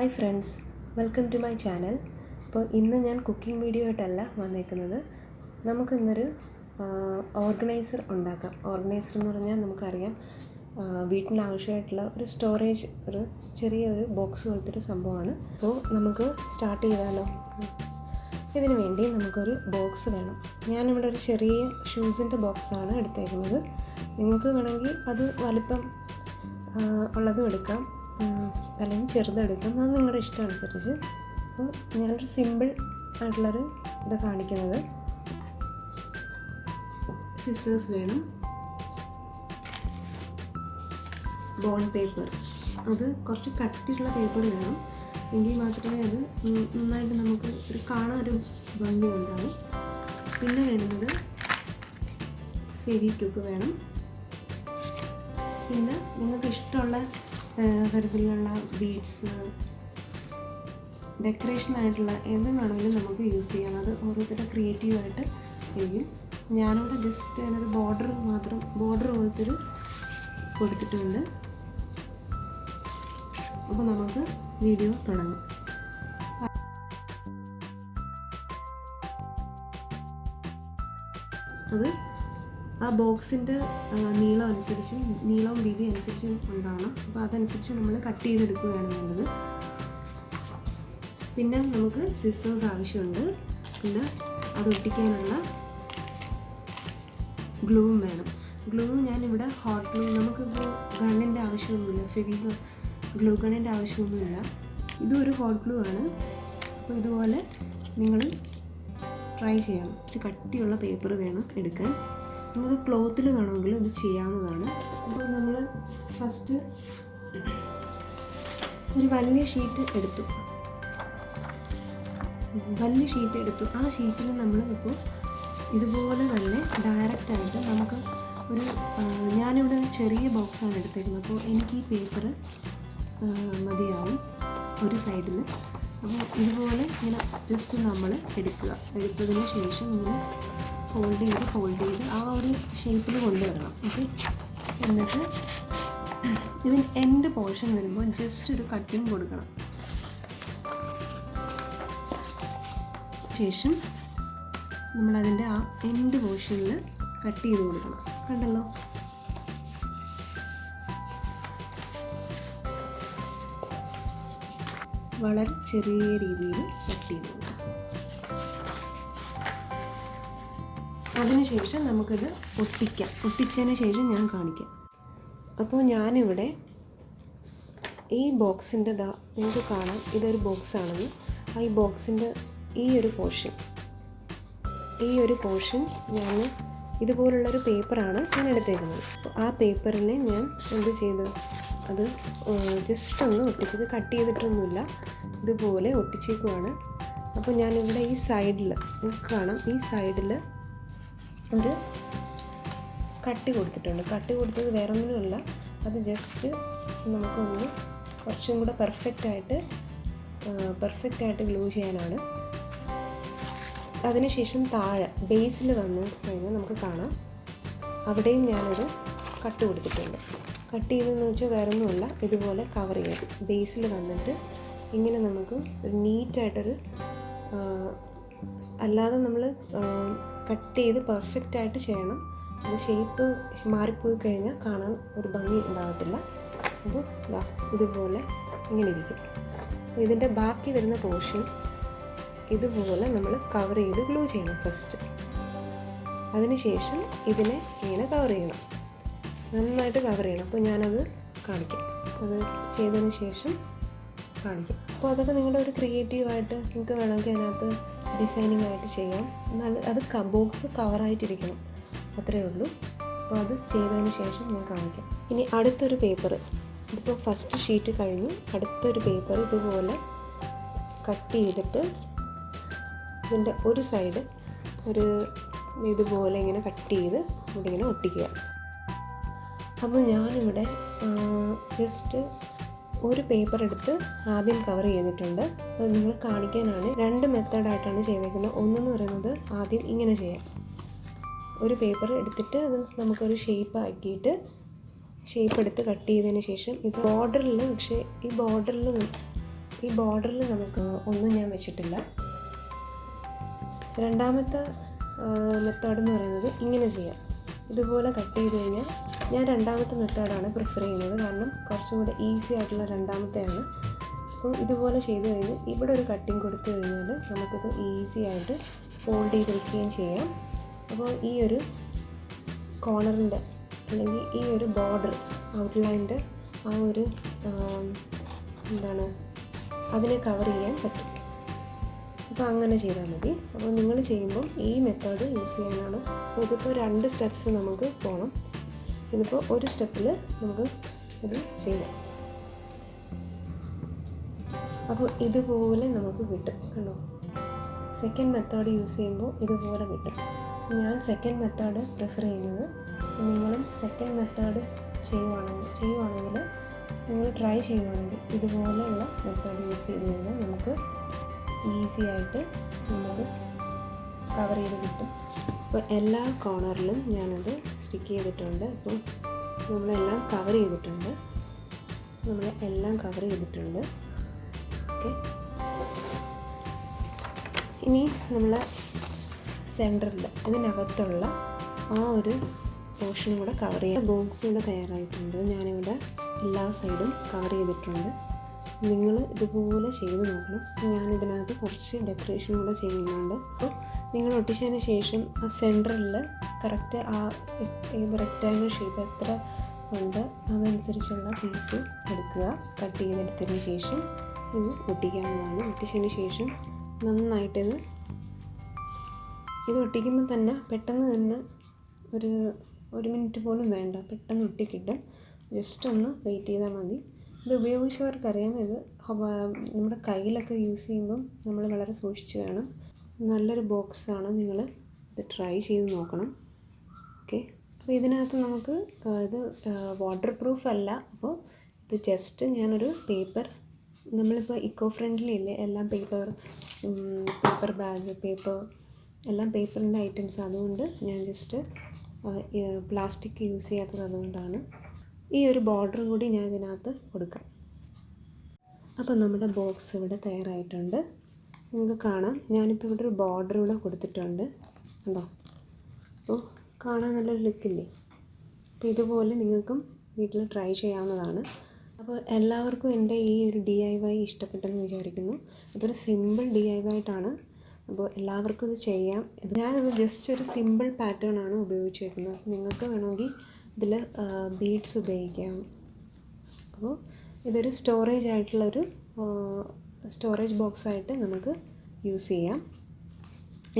Hi friends, welcome to my channel. അപ്പോൾ ഇന്ന് ഞാൻ കുക്കിംഗ് വീഡിയോ ആയിട്ടല്ല വന്നേക്കുന്നത്. നമുക്കിന്നൊരു ഓർഗനൈസർ ഉണ്ടാക്കാം. ഓർഗനൈസർ എന്ന് പറഞ്ഞാൽ നമുക്കറിയാം, വീട്ടിന് ആവശ്യമായിട്ടുള്ള ഒരു സ്റ്റോറേജ്, ഒരു ചെറിയൊരു ബോക്സ് പോലത്തെ ഒരു സംഭവമാണ്. അപ്പോൾ നമുക്ക് സ്റ്റാർട്ട് ചെയ്താലോ? ഇതിനു വേണ്ടി നമുക്കൊരു ബോക്സ് വേണം. ഞാനിവിടെ ഒരു ചെറിയ ഷൂസിൻ്റെ ബോക്സാണ് എടുത്തേക്കുന്നത്. നിങ്ങൾക്ക് വേണമെങ്കിൽ അത് വലിപ്പം ഉള്ളതും എടുക്കാം, അല്ലെങ്കിൽ ചെറുതെടുക്കാം, അത് നിങ്ങളുടെ ഇഷ്ടം അനുസരിച്ച്. അപ്പോൾ ഞാനൊരു സിമ്പിൾ ആയിട്ടുള്ളൊരു ഇത് കാണിക്കുന്നത്. സിസേഴ്സ് വേണം, ബോണ്ട് പേപ്പർ, അത് കുറച്ച് കട്ടിയുള്ള പേപ്പർ വേണം, എങ്കിൽ മാത്രമേ അത് നന്നായിട്ട് നമുക്ക് കാണാൻ ഒരു ഭംഗി ഉണ്ടാകും. പിന്നെ വേണ്ടുന്നത് ഫെവിക്വിക്ക് വേണം. പിന്നെ നിങ്ങൾക്ക് ഇഷ്ടമുള്ള തരത്തിലുള്ള ബീഡ്സ്, ഡെക്കറേഷനായിട്ടുള്ള എന്തും വേണമെങ്കിലും നമുക്ക് യൂസ് ചെയ്യാം. അത് ഓരോരുത്തരുടെ ക്രിയേറ്റീവായിട്ട് ചെയ്യും. ഞാനിവിടെ ജസ്റ്റ് അതിനൊരു ബോർഡർ പോലത്തൊരു കൊടുത്തിട്ടുണ്ട്. അപ്പോൾ നമുക്ക് വീഡിയോ തുടങ്ങാം. അത് ആ ബോക്സിൻ്റെ നീളവും വീതി അനുസരിച്ചും ഉണ്ടാവണം. അപ്പോൾ അതനുസരിച്ച് നമ്മൾ കട്ട് ചെയ്തെടുക്കുകയാണ് വേണ്ടത്. പിന്നെ നമുക്ക് സിസേഴ്സ് ആവശ്യമുണ്ട്. പിന്നെ അത് ഒട്ടിക്കാനുള്ള ഗ്ലൂവും വേണം. ഗ്ലൂ ഞാനിവിടെ ഹോട്ട് ഗ്ലൂ, നമുക്കിപ്പോൾ ഗണ്ണിൻ്റെ ആവശ്യമൊന്നുമില്ല, ഗ്ലൂ ഗണ്ണിൻ്റെ ആവശ്യമൊന്നുമില്ല. ഇതും ഒരു ഹോട്ട് ഗ്ലൂ ആണ്. അപ്പോൾ ഇതുപോലെ നിങ്ങൾ ട്രൈ ചെയ്യണം. കട്ടിയുള്ള പേപ്പർ വേണം എടുക്കാൻ. നിങ്ങൾക്ക് ക്ലോത്തിൽ വേണമെങ്കിൽ ഇത് ചെയ്യാവുന്നതാണ്. അപ്പോൾ നമ്മൾ ഫസ്റ്റ് ഒരു വലിയ ഷീറ്റ് എടുത്തു. ആ ഷീറ്റിൽ നമ്മൾ ഇപ്പോൾ ഇതുപോലെ തന്നെ ഡയറക്റ്റായിട്ട് നമുക്ക് ഞാനിവിടെ ഒരു ചെറിയ ബോക്സാണ് എടുത്തേക്കുന്നത്. അപ്പോൾ എനിക്ക് ഈ പേപ്പർ മതിയാവും ഒരു സൈഡിൽ. അപ്പോൾ ഇതുപോലെ ഇങ്ങനെ ജസ്റ്റ് നമ്മൾ എടുത്തതിന് ശേഷം ഇങ്ങനെ ഫോൾഡ് ചെയ്ത് ആ ഒരു ഷേപ്പിൽ കൊണ്ടുവരണം. ഓക്കെ, എന്നിട്ട് ഇതിന് എൻഡ് പോർഷൻ വരുമ്പോൾ ജസ്റ്റ് ഒരു കട്ടിങ് കൊടുക്കണം. ശേഷം നമ്മളതിൻ്റെ ആ എൻഡ് പോർഷനിൽ കട്ട് ചെയ്ത് കൊടുക്കണം. കണ്ടല്ലോ? വളരെ ചെറിയ രീതിയിൽ കട്ട് ചെയ്ത് കൊടുക്കണം. അതിനുശേഷം നമുക്കിത് ഒട്ടിച്ചതിന് ശേഷം ഞാൻ കാണിക്കാം. അപ്പോൾ ഞാനിവിടെ ഈ ബോക്സിൻ്റെ നിങ്ങൾക്ക് കാണാം, ഇതൊരു ബോക്സാണെന്ന്. ഈ ബോക്സിൻ്റെ ഈ ഒരു പോർഷൻ ഞാൻ ഇതുപോലുള്ളൊരു പേപ്പറാണ് ഞാൻ എടുത്തേക്കുന്നത്. അപ്പോൾ ആ പേപ്പറിനെ ഞാൻ എന്ത് ചെയ്തു, അത് ജസ്റ്റ് ഒന്ന് ഒട്ടിച്ചത്, കട്ട് ചെയ്തിട്ടൊന്നുമില്ല, ഇതുപോലെ ഒട്ടിച്ചേക്കുവാണ്. അപ്പോൾ ഞാനിവിടെ ഈ സൈഡിൽ നിങ്ങൾക്ക് കാണാം, ഈ സൈഡിൽ ഒരു കട്ടി കൊടുത്തിട്ടുണ്ട്. കട്ടി കൊടുത്തത് വേറെ ഒന്നുമില്ല, അത് ജസ്റ്റ് നമുക്കൊന്ന് കുറച്ചും കൂടെ പെർഫെക്റ്റായിട്ട് ഗ്ലൂ ചെയ്യാനാണ്. അതിനുശേഷം താഴെ ബേസിൽ വന്ന് കഴിഞ്ഞാൽ നമുക്ക് കാണാം, അവിടെയും ഞാനൊരു കട്ട് കൊടുത്തിട്ടുണ്ട്. കട്ട് ചെയ്തതെന്ന് വെച്ചാൽ വേറെ ഒന്നുമില്ല, ഇതുപോലെ കവർ ചെയ്യും. ബേസിൽ വന്നിട്ട് ഇങ്ങനെ നമുക്ക് ഒരു നീറ്റായിട്ടൊരു, അല്ലാതെ നമ്മൾ കട്ട് ചെയ്ത് പെർഫെക്റ്റായിട്ട് ചെയ്യണം. അത് ഷേപ്പ് മാറിപ്പോയി കഴിഞ്ഞാൽ കാണാൻ ഒരു ഭംഗി ഉണ്ടാകത്തില്ല. അപ്പോൾ ഇതുപോലെ ഇങ്ങനെ ഇരിക്കും. അപ്പോൾ ഇതിൻ്റെ ബാക്കി വരുന്ന പോർഷൻ ഇതുപോലെ നമ്മൾ കവർ ചെയ്ത് ഗ്ലൂ ചെയ്യണം ഫസ്റ്റ്. അതിനുശേഷം ഇതിനെ ഇങ്ങനെ കവർ ചെയ്യണം, നന്നായിട്ട് കവർ ചെയ്യണം. അപ്പോൾ ഞാനത് കാണിക്കാം, അത് ചെയ്തതിന് ശേഷം കാണിക്കാം. അപ്പോൾ അതൊക്കെ നിങ്ങളുടെ ഒരു ക്രിയേറ്റീവായിട്ട് നിങ്ങൾക്ക് വേണമെങ്കിൽ അതിനകത്ത് ഡിസൈനിങ് ആയിട്ട് ചെയ്യാം. എന്നാൽ അത് ബോക്സ് കവറായിട്ടിരിക്കണം, അത്രയേ ഉള്ളൂ. അപ്പോൾ അത് ചെയ്തതിന് ശേഷം ഞാൻ കാണിക്കാം. ഇനി അടുത്തൊരു പേപ്പർ, ഇതിപ്പോൾ ഫസ്റ്റ് ഷീറ്റ് കഴിഞ്ഞു. അടുത്തൊരു പേപ്പർ ഇതുപോലെ കട്ട് ചെയ്തിട്ട് ഇതിൻ്റെ ഒരു സൈഡ് ഇതുപോലെ ഇങ്ങനെ കട്ട് ചെയ്ത് ഇവിടെ ഇങ്ങനെ ഒട്ടിക്കുക. അപ്പോൾ ഞാനിവിടെ ജസ്റ്റ് ഒരു പേപ്പർ എടുത്ത് ആദ്യം കവർ ചെയ്തിട്ടുണ്ട്. അത് നിങ്ങൾ കാണിക്കാനാണ്. 2 മെത്തേഡായിട്ടാണ് ചെയ്തേക്കുന്നത്. ഒന്നെന്ന് പറയുന്നത് ആദ്യം ഇങ്ങനെ ചെയ്യാം, ഒരു പേപ്പർ എടുത്തിട്ട് അത് നമുക്കൊരു ഷേപ്പ് എടുത്ത് കട്ട് ചെയ്തതിന് ശേഷം ഇത് ബോർഡറിൽ, പക്ഷേ ഈ ബോർഡറിൽ ഈ ബോർഡറിൽ നമുക്ക് ഒന്നും ഞാൻ വെച്ചിട്ടില്ല. രണ്ടാമത്തെ മെത്തേഡ് എന്ന് പറയുന്നത് ഇങ്ങനെ ചെയ്യാം. ഇതുപോലെ കട്ട് ചെയ്ത് കഴിഞ്ഞാൽ ഞാൻ രണ്ടാമത്തെ മെത്തേഡാണ് പ്രിഫർ ചെയ്യുന്നത്, കാരണം കുറച്ചും കൂടെ ഈസി ആയിട്ടുള്ള രണ്ടാമത്തെയാണ്. അപ്പോൾ ഇതുപോലെ ചെയ്ത് കഴിഞ്ഞ് ഇവിടെ ഒരു കട്ടിങ് കൊടുത്തു കഴിഞ്ഞാൽ നമുക്കിത് ഈസി ആയിട്ട് ഫോൾഡ് ചെയ്ത് വയ്ക്കുകയും ചെയ്യാം. അപ്പോൾ ഈ ഒരു കോർണറിൻ്റെ അല്ലെങ്കിൽ ഈ ഒരു ബോർഡർ ഔട്ട്ലൈൻ്റെ ആ ഒരു അതിനെ കവർ ചെയ്യാൻ പറ്റും. അപ്പോൾ അങ്ങനെ ചെയ്താൽ മതി. അപ്പോൾ നിങ്ങൾ ചെയ്യുമ്പോൾ ഈ മെത്തേഡ് യൂസ് ചെയ്യാനാണ്. അപ്പോൾ ഇതിപ്പോൾ 2 സ്റ്റെപ്സ് നമുക്ക് പോകണം. ഇതിപ്പോൾ ഒരു സ്റ്റെപ്പിൽ നമുക്ക് ഇത് ചെയ്യാം. അപ്പോൾ ഇതുപോലെ നമുക്ക് കിട്ടും, കണ്ടോ? സെക്കൻഡ് മെത്തേഡ് യൂസ് ചെയ്യുമ്പോൾ ഇതുപോലെ കിട്ടും. ഞാൻ സെക്കൻഡ് മെത്തേഡ് പ്രിഫർ ചെയ്യുന്നത്. നിങ്ങളും സെക്കൻഡ് മെത്തേഡ് ചെയ്യുവാണെങ്കിൽ നിങ്ങൾ ട്രൈ ചെയ്യുവാണെങ്കിൽ ഇതുപോലെയുള്ള മെത്തേഡ് യൂസ് ചെയ്ത് കഴിഞ്ഞാൽ നമുക്ക് ഈസി ആയിട്ട് നമുക്ക് കവർ ചെയ്ത് കിട്ടും. അപ്പോൾ എല്ലാ കോർണറിലും ഞാനത് സ്റ്റിക്ക് ചെയ്തിട്ടുണ്ട്. അപ്പോൾ നമ്മളെല്ലാം കവർ ചെയ്തിട്ടുണ്ട്. ഓക്കെ, ഇനി നമ്മൾ സെൻറ്ററിൽ ഇതിനകത്തുള്ള ആ ഒരു പോർഷനും കൂടെ കവർ ചെയ്യാം. ബോക്സ് ഇവിടെ തയ്യാറായിട്ടുണ്ട്. ഞാനിവിടെ എല്ലാ സൈഡും കവർ ചെയ്തിട്ടുണ്ട്. നിങ്ങൾ ഇതുപോലെ ചെയ്ത് നോക്കണം. ഞാനിതിനകത്ത് കുറച്ച് ഡെക്കറേഷൻ കൂടെ ചെയ്യുന്നുണ്ട്. അപ്പോൾ നിങ്ങൾ ഒട്ടിച്ചതിന് ശേഷം ആ സെൻറ്ററിൽ കറക്റ്റ് ആ ഏത് റെക്റ്റാങ്കിൾ ഷേപ്പ് എത്ര ഉണ്ട് അതനുസരിച്ചുള്ള പീസ് എടുക്കുക. കട്ട് ചെയ്തെടുത്തതിന് ശേഷം ഇത് ഒട്ടിക്കാവുന്നതാണ്. ഒട്ടിച്ചതിന് ശേഷം നന്നായിട്ടിത് ഒട്ടിക്കുമ്പോൾ തന്നെ പെട്ടെന്ന് തന്നെ ഒരു മിനിറ്റ് പോലും വേണ്ട, പെട്ടെന്ന് ഒട്ടിക്കിട്ടും. ജസ്റ്റ് ഒന്ന് വെയിറ്റ് ചെയ്താൽ മതി. ഇത് ഉപയോഗിച്ചവർക്കറിയാം. ഇത് നമ്മുടെ കയ്യിലൊക്കെ യൂസ് ചെയ്യുമ്പം നമ്മൾ വളരെ സൂക്ഷിച്ച് വേണം. നല്ലൊരു ബോക്സാണ്, നിങ്ങൾ ഇത് ട്രൈ ചെയ്ത് നോക്കണം. ഓക്കെ, അപ്പോൾ ഇതിനകത്ത് നമുക്ക് ഇത് വാട്ടർ പ്രൂഫ് അല്ല. അപ്പോൾ ഇത് ജസ്റ്റ് ഞാനൊരു പേപ്പർ, നമ്മളിപ്പോൾ ഇക്കോ ഫ്രണ്ട്ലി അല്ലേ എല്ലാം, പേപ്പർ ബാഗ്, എല്ലാം പേപ്പറിൻ്റെ ഐറ്റംസ്. അതുകൊണ്ട് ഞാൻ ജസ്റ്റ് പ്ലാസ്റ്റിക് യൂസ് ചെയ്യാത്തത് അതുകൊണ്ടാണ്. ഈ ഒരു ബോർഡറും കൂടി ഞാൻ ഇതിനകത്ത് കൊടുക്കാം. അപ്പോൾ നമ്മുടെ ബോക്സ് ഇവിടെ തയ്യാറായിട്ടുണ്ട്. നിങ്ങൾക്ക് കാണാം, ഞാനിപ്പോൾ ഇവിടെ ഒരു ബോർഡർ കൂടെ കൊടുത്തിട്ടുണ്ട്, കണ്ടോ? അപ്പോൾ കാണാൻ നല്ലൊരു ലുക്കില്ലേ? അപ്പോൾ ഇതുപോലെ നിങ്ങൾക്കും വീട്ടിൽ ട്രൈ ചെയ്യാവുന്നതാണ്. അപ്പോൾ എല്ലാവർക്കും എൻ്റെ ഈ ഒരു DIY ഇഷ്ടപ്പെട്ടെന്ന് വിചാരിക്കുന്നു. ഇതൊരു സിമ്പിൾ DIY ആയിട്ടാണ്. അപ്പോൾ എല്ലാവർക്കും ഇത് ചെയ്യാം. ഞാനത് ജസ്റ്റ് ഒരു സിമ്പിൾ പാറ്റേൺ ആണ് ഉപയോഗിച്ചേക്കുന്നത്. നിങ്ങൾക്ക് വേണമെങ്കിൽ ഇതിൽ ബീഡ്സ് ഉപയോഗിക്കാം. അപ്പോൾ ഇതൊരു സ്റ്റോറേജ് ബോക്സായിട്ട് നമുക്ക് യൂസ് ചെയ്യാം.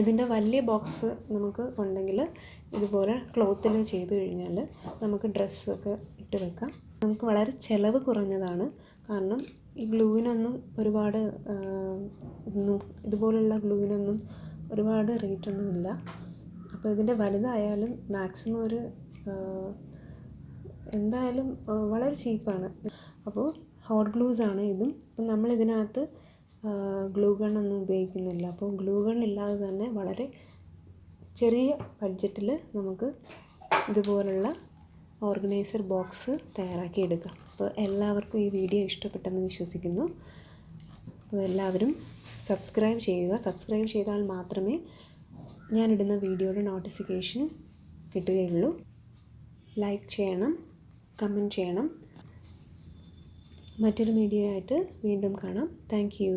ഇതിൻ്റെ വലിയ ബോക്സ് നമുക്ക് ഉണ്ടെങ്കിൽ ഇതുപോലെ ക്ലോത്തിൽ ചെയ്ത് കഴിഞ്ഞാൽ നമുക്ക് ഡ്രസ്സൊക്കെ ഇട്ട് വെക്കാം. നമുക്ക് വളരെ ചിലവ് കുറഞ്ഞതാണ്. കാരണം ഈ ഗ്ലൂവിനൊന്നും ഇതുപോലുള്ള ഗ്ലൂവിനൊന്നും ഒരുപാട് റേറ്റൊന്നുമില്ല. അപ്പോൾ ഇതിൻ്റെ വലുതായാലും മാക്സിമം എന്തായാലും വളരെ ചീപ്പാണ്. അപ്പോൾ ഹോട്ട് ഗ്ലൂസാണ് ഇതും. അപ്പം നമ്മളിതിനകത്ത് ഗ്ലൂ ഗണ്ണൊന്നും ഉപയോഗിക്കുന്നില്ല. അപ്പോൾ ഗ്ലൂ ഗൺ ഇല്ലാതെ തന്നെ വളരെ ചെറിയ ബഡ്ജറ്റിൽ നമുക്ക് ഇതുപോലുള്ള ഓർഗനൈസർ ബോക്സ് തയ്യാറാക്കിയെടുക്കാം. അപ്പോൾ എല്ലാവർക്കും ഈ വീഡിയോ ഇഷ്ടപ്പെട്ടെന്ന് വിശ്വസിക്കുന്നു. അപ്പോൾ എല്ലാവരും സബ്സ്ക്രൈബ് ചെയ്യുക. സബ്സ്ക്രൈബ് ചെയ്താൽ മാത്രമേ ഞാനിടുന്ന വീഡിയോയുടെ നോട്ടിഫിക്കേഷൻ കിട്ടുകയുള്ളൂ. ലൈക്ക് ചെയ്യണം, കമൻറ്റ് ചെയ്യണം. മറ്റൊരു വീഡിയോ ആയിട്ട് വീണ്ടും കാണാം. Thank you.